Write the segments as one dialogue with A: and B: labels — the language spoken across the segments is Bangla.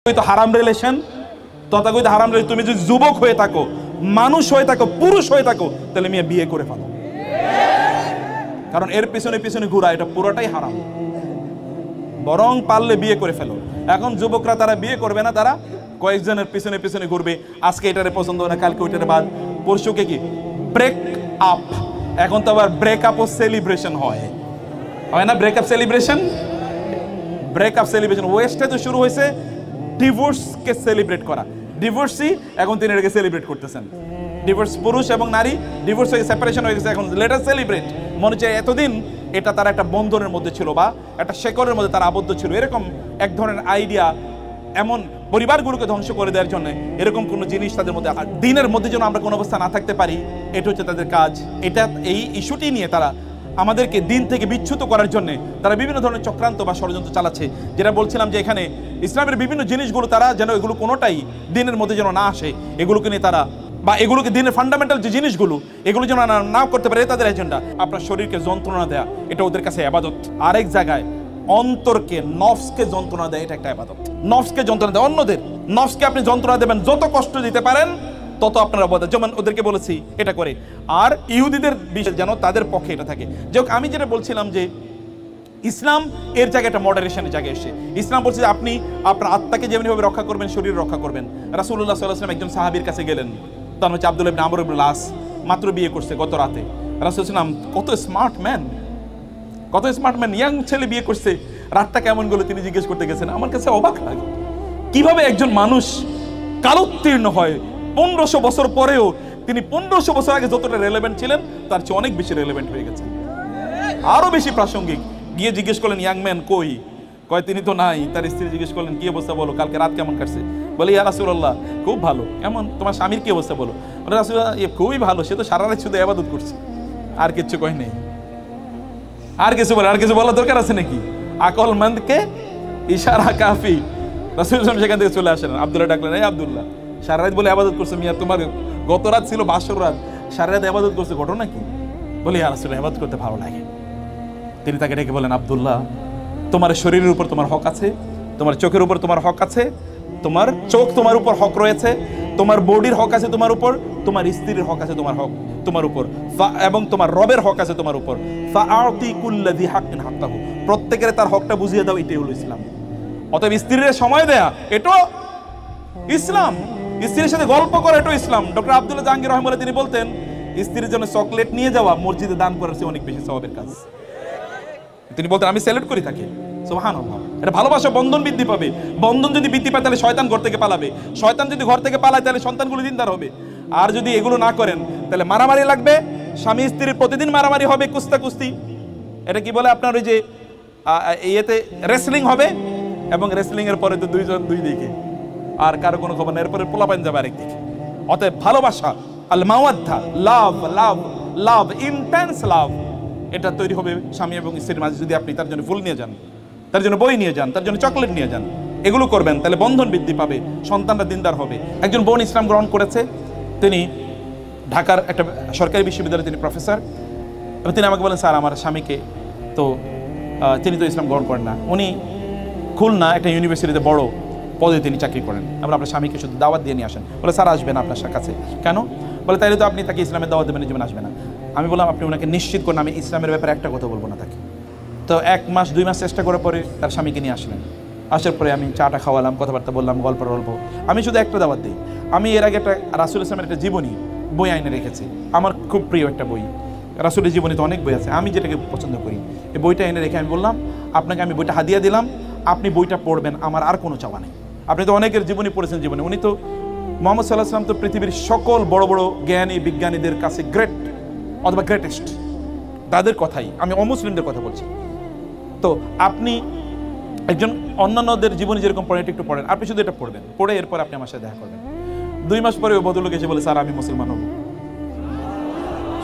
A: হারাম রিলেশন, তথাকথিত হারাম রিলেশন। তুমি যদি যুবক হয়ে থাকো, মানুষ হয়ে থাকো, পুরুষ হয়ে থাকো, তাহলে মেয়ে বিয়ে করে ফেলো, কারণ এর পিছনে পিছনে ঘোরা এটা পুরোটাই হারাম। বরং পারলে বিয়ে করে ফেলো। এখন যুবকরা তারা বিয়ে করবে না, তারা কয়েকজনের পিছনে পিছনে ঘুরবে। আজকে এটারে পছন্দ হয় না, কালকে ওইটারে বাদ, পরশুকে কি ব্রেক আপ। এখন তো আবার ব্রেকআপও সেলিব্রেশন হয় না? Breakup celebration, breakup celebration. ওয়েস্টে তো শুরু হয়েছে ডিভোর্সকে সেলিব্রেট করা। ডিভোর্সই এখন তিনি এটাকে সেলিব্রেট করতেছেন। ডিভোর্স, পুরুষ এবং নারী ডিভোর্স হয়ে সেপারেশন হয়ে গেছে, এখন লেট আস সেলিব্রেট। মনে হচ্ছে এতদিন এটা তারা একটা বন্ধনের মধ্যে ছিল বা একটা শেকড়ের মধ্যে তারা আবদ্ধ ছিল, এরকম এক ধরনের আইডিয়া। এমন পরিবারগুলোকে ধ্বংস করে দেওয়ার জন্য এরকম কোনো জিনিস তাদের মধ্যে, দিনের মধ্যে যেন আমরা কোনো অবস্থা না থাকতে পারি, এটা হচ্ছে তাদের কাজ। এটা এই ইস্যুটি নিয়ে তারা আমাদেরকে দিন থেকে বিচ্যুত করার জন্য তারা বিভিন্ন ধরনের চক্রান্ত বা ষড়যন্ত্র চালাচ্ছে। যেটা বলছিলাম যে এখানে ইসলামের বিভিন্ন জিনিসগুলো তারা যেন এগুলো কোনোটাই দিনের মধ্যে যেন না আসে, এগুলোকে নিয়ে তারা, বা এগুলোকে দিনের ফান্ডামেন্টাল যে জিনিসগুলো এগুলো যেন না করতে পারে, তাদের এজেন্ডা। আপনার শরীরকে যন্ত্রণা দেয়া এটা ওদের কাছে ইবাদত। আরেক জায়গায় অন্তরকে, নফসকে যন্ত্রণা দেয়, এটা একটা ইবাদত। নফসকে যন্ত্রণা দেয়, অন্যদের নফসকে আপনি যন্ত্রণা দেবেন, যত কষ্ট দিতে পারেন তত আপনার ইবাদত। যেমন ওদেরকে বলেছি এটা করে। আর ইহুদিদের বিষয় যেন তাদের পক্ষে এটা থাকে। যাই হোক, আমি যেটা বলছিলাম যে ইসলাম এর জায়গায় একটা মডারেশনের জায়গায় এসে ইসলাম বলছে যে আপনি আপনার আত্মাকে যেমনিভাবে রক্ষা করবেন, শরীর রক্ষা করবেন। রাসূলুল্লাহ সাল্লাল্লাহু আলাইহি ওয়াসাল্লাম একজন সাহাবীর কাছে গেলেন, তার হচ্ছে আব্দুল্লাহ ইবনে আমর ইবনে আস, মাত্র বিয়ে করছে গত রাতে। রাসূল সাল্লাল্লাহু আলাইহি ওয়াসাল্লাম কত স্মার্ট ম্যান, ইয়াং ছেলে বিয়ে করছে, রাতটা কেমন গেল তিনি জিজ্ঞেস করতে গেছেন। আমার কাছে অবাক লাগে কিভাবে একজন মানুষ কালোত্তীর্ণ হয়। 1500 বছর পরেও তিনি 1500 বছর আগে যতটা রেলেভেন্ট ছিলেন তার চেয়ে অনেক বেশি রেলেভেন্ট হয়ে গেছেন, আরো বেশি প্রাসঙ্গিক। গিয়ে জিজ্ঞেস করলেন, ইয়াং ম্যান কই? কয় তিনি তো নাই। তার স্ত্রী জিজ্ঞেস করলেন, কি অবস্থা বলো, কালকে রাত কেমন কাটছে? বলে, ইয়া রাসূলুল্লাহ খুব ভালো। কেমন তোমার স্বামীর কি অবস্থা বলো? বলে, রাসূলুল্লাহ খুবই ভালো, সে তো সারা রাত শুধু ইবাদত করছে, আর কিচ্ছু কয় নেই। আর কিছু বলে, আর কিছু বলার দরকার আছে নাকি? আকল মন্দকে ইশারা কাফি। রাসূলুল্লাহ সেখান থেকে চলে আসেন, আব্দুল্লাহ ডাকলেন, এই আব্দুল্লাহ সারা রাত বলে ইবাদত করছে, মিয়া তোমার গত রাত ছিল বাসর রাত, সারা রাত ইবাদত করছে, ঘটনা কি? বলে, ইয়া রাসূলুল্লাহ ইবাদত করতে ভালো লাগে। তিনি তাকে ডেকে বলেন, আব্দুল্লাহ তোমার শরীরের উপর তোমার হক আছে, তোমার চোখের উপর তোমার হক আছে, তোমার চোখ তোমার উপর হক রয়েছে, তোমার বডির হক আছে তোমার উপর, তোমার স্ত্রীর হক আছে তোমার হক তোমার উপর, এবং তোমার রবের হক আছে তোমার উপর। ফাআতি কুল্লাযী হাক্কিন হাক্কাহু, প্রত্যেকের তার হকটা বুঝিয়ে দাও, এটাই হলো ইসলাম। অতএব স্ত্রীর সময় দেয়া এটাও ইসলাম, স্ত্রীর সাথে গল্প করা এটাও ইসলাম। ডক্টর আব্দুল্লাহ জাহাঙ্গীর রহমাতুল্লাহ তিনি বলতেন, স্ত্রীর জন্য চকলেট নিয়ে যাওয়া মসজিদে দান করার চেয়ে অনেক বেশি সওয়াবের কাজ। তিনি বলতেন, আমি স্যালুট করি তাকে। সুবহানাল্লাহ। এটা ভালোবাসা, বন্ধন বৃদ্ধি পাবে। বন্ধন যদি বৃদ্ধি পায় তাহলে শয়তান ঘর থেকে পালাবে, শয়তান যদি ঘর থেকে পালায় তাহলে সন্তানগুলো দিনদার হবে। আর যদি এগুলো না করেন তাহলে মারামারি লাগবে, স্বামী স্ত্রীর প্রতিদিন মারামারি হবে, কুস্তি। এটা কি বলে আপনার ওই যে ইয়েতে রেসলিং হবে, এবং রেসলিং এর পরে তো দুইজন দুই দিকে, আর কারো কোনো খবর নেই, এরপরে পোলাপাইন যাবে আরেক দিকে। অতএব ভালোবাসা, আল মাওয়াদ্দা, লাভ, ইন্টেন্স লাভ, এটা তৈরি হবে স্বামী এবং স্ত্রীর মাঝে যদি আপনি তার জন্য ফুল নিয়ে যান, তার জন্য বই নিয়ে যান, তার জন্য চকলেট নিয়ে যান, এগুলো করবেন, তাহলে বন্ধন বৃদ্ধি পাবে, সন্তানরা দিনদার হবে। একজন বোন ইসলাম গ্রহণ করেছে, তিনি ঢাকার একটা সরকারি বিশ্ববিদ্যালয়ে তিনি প্রফেসর, এবং তিনি আমাকে বলেন, স্যার আমার স্বামীকে তো তিনি তো ইসলাম গ্রহণ করেন না, উনি খুলনা একটা ইউনিভার্সিটিতে বড় পদে তিনি চাকরি করেন, আমরা আপনার স্বামীকে শুধু দাওয়াত দিয়ে নিয়ে আসেন। বলে, স্যার আসবেন আপনার কাছে কেন? বলে, তাইলে তো আপনি তাকে ইসলামের দাওয়াত দেবেন, জীবন আসবে না। আমি বললাম, আপনি ওনাকে নিশ্চিত করেন আমি ইসলামের ব্যাপারে একটা কথা বলবো না তাকে। তো 1 মাস 2 মাস চেষ্টা করার পরে তার স্বামীকে নিয়ে আসলেন। আসার পরে আমি চাটা খাওয়ালাম, কথাবার্তা বললাম, গল্প। আমি শুধু একটা দাওয়াত দিই। আমি এর আগে একটা রাসূল ইসলামের একটা জীবনী বই আইনে রেখেছি, আমার খুব প্রিয় একটা বই। রাসূলের জীবনীতে অনেক বই আছে, আমি যেটাকে পছন্দ করি এই বইটা এনে রেখে আমি বললাম, আপনাকে আমি বইটা হাদিয়া দিলাম, আপনি বইটা পড়বেন, আমার আর কোনো চাওয়া নেই। আপনি তো অনেকের জীবনী পড়েছেন, জীবনে উনি তো মুহাম্মদ সাল্লাল্লাহু আলাইহি ওয়াসাল্লাম তো পৃথিবীর সকল বড় বড় জ্ঞানী বিজ্ঞানীদের কাছে গ্রেট অথবা গ্রেটেস্ট, তাদের কথাই, আমি অমুসলিমদের কথা বলছি। তো আপনি একজন অন্যান্যদের জীবনী যেরকম পড়েন একটু পড়েন, আপনি শুধু এটা পড়বেন, পড়ে এরপর আপনি আমার সাথে দেখা করবেন। 2 মাস পরে ওই ভদ্রলোক এসে বলে, স্যার আমি মুসলমান হব,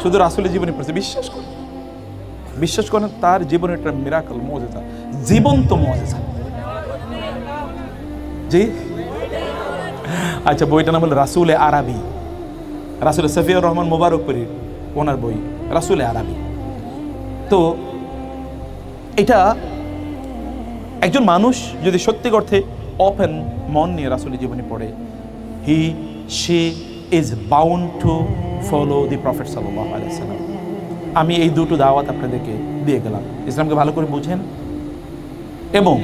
A: শুধু রাসূলের জীবনী পড়েছে। বিশ্বাস করেন তার জীবনে একটা মিরাকল, মুজিজা, জীবন্ত মুজিজা। জি আচ্ছা, বইটার নাম হলো রাসূলে আরবি, রাসূল সফিউর রহমান মুবারকপুরী ওনার বই রাসূলে আরবি। তো এটা একজন মানুষ যদি সত্যি অর্থে ওপেন মন নিয়ে রাসূলের জীবনী পড়ে, she is bound to follow the Prophet sallallahu alaihi wasallam. আমি এই দুটো দাওয়াত আপনাদেরকে দিয়ে গেলাম। ইসলামকে ভালো করে বুঝেন এবং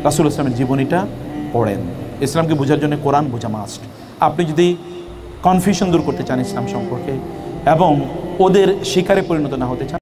A: রাসূল ইসলামের জীবনীটা পড়েন। ইসলামকে বোঝার জন্য কোরআন বোঝা মাস্ট। আপনি যদি কনফিউশন দূর করতে চান ইসলাম সম্পর্কে এবং ওদের শিকারে পরিণত না হতে চান,